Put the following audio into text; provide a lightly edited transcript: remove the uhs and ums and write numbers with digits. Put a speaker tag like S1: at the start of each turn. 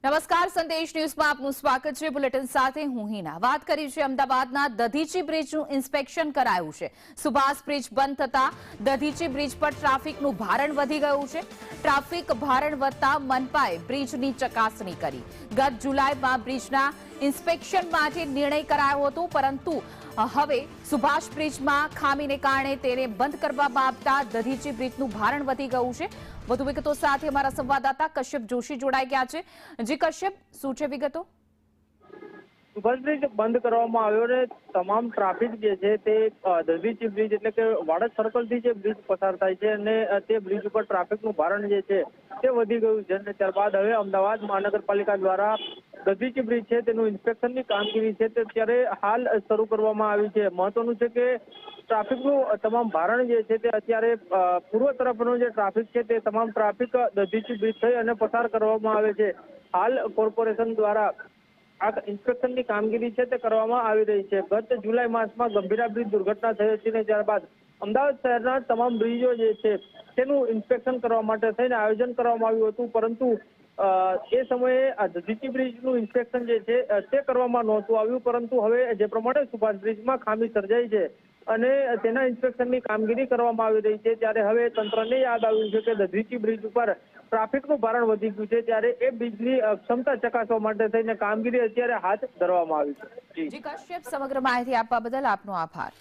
S1: નમસ્કાર, સંદેશ ન્યૂઝમાં આપનું સ્વાગત છે। બુલેટિન સાથે હું હિના। વાત કરી છે અમદાવાદના દધીચી બ્રિજનું ઇન્સ્પેક્શન કરાયું છે। સુભાષ બ્રિજ બંધ થતા દધીચી બ્રિજ પર ટ્રાફિકનું ભારણ વધી ગયું છે। ટ્રાફિક ભારણ વધતા મનપાએ બ્રિજની ચકાસણી કરી। ગત જુલાઈમાં બ્રિજના ઇન્સ્પેક્શન માટે નિર્ણય કરાયો હતો, પરંતુ હવે સુભાષ બ્રિજમાં ખામીને કારણે તેને બંધ કરવામાં આવતા દધીચી બ્રિજનું ભારણ વધી ગયું છે। વધુ વિગતો સાથે અમારા સંવાદદાતા કશ્યપ જોશી જોડાઈ ગયા છે। જી કશ્યપ, શું છે વિગતો?
S2: સુભાષ બ્રિજ બંધ કરવામાં આવ્યો ને તમામ ટ્રાફિક જે છે તે દધીચી બ્રિજ એટલે કે વાડજ સર્કલથી જે બ્રિજ પસાર થાય છે અને તે બ્રિજ ઉપર ટ્રાફિકનું ભારણ જે છે તે વધી ગયું છે અને ત્યારબાદ હવે અમદાવાદ મહાનગરપાલિકા દ્વારા દધીચી બ્રિજ છે તેનું ઇન્સ્પેક્શનની કામગીરી છે તે અત્યારે હાલ શરૂ કરવામાં આવી છે। મહત્વનું છે કે ટ્રાફિકનું તમામ ભારણ જે છે તે અત્યારે પૂર્વ તરફનો જે ટ્રાફિક છે તે તમામ ટ્રાફિક દધીચી બ્રિજ થઈ અને પસાર કરવામાં આવે છે। હાલ કોર્પોરેશન દ્વારા આ ઇન્સ્પેક્શનની કામગીરી છે તે કરવામાં આવી રહી છે। ગત જુલાઈ માસમાં ગંભીરા બ્રિજ દુર્ઘટના થઈ હતી ને ત્યારબાદ અમદાવાદ શહેરના તમામ બ્રિજો જે છે તેનું ઇન્સ્પેક્શન કરવા માટે થઈને આયોજન કરવામાં આવ્યું હતું, પરંતુ એ સમયે આ દધીચી બ્રિજનું ઇન્સ્પેક્શન જે છે તે કરવામાં નહોતું આવ્યું, પરંતુ હવે જે પ્રમાણે સુભાષ બ્રિજમાં ખામી સર્જાઈ છે અને તેના ઇન્સ્પેક્શનની કામગીરી કરવામાં આવી રહી છે, ત્યારે હવે તંત્રને યાદ આવ્યું છે કે દધીચી બ્રિજ ઉપર ટ્રાફિકનું ભારણ વધી ગયું છે, ત્યારે એ બ્રિજની ક્ષમતા ચકાસવા માટે થઈને કામગીરી અત્યારે હાથ ધરવામાં આવી છે।
S1: જી કશ્યપ, સમગ્ર માહિતી આપવા બદલ આપનો આભાર।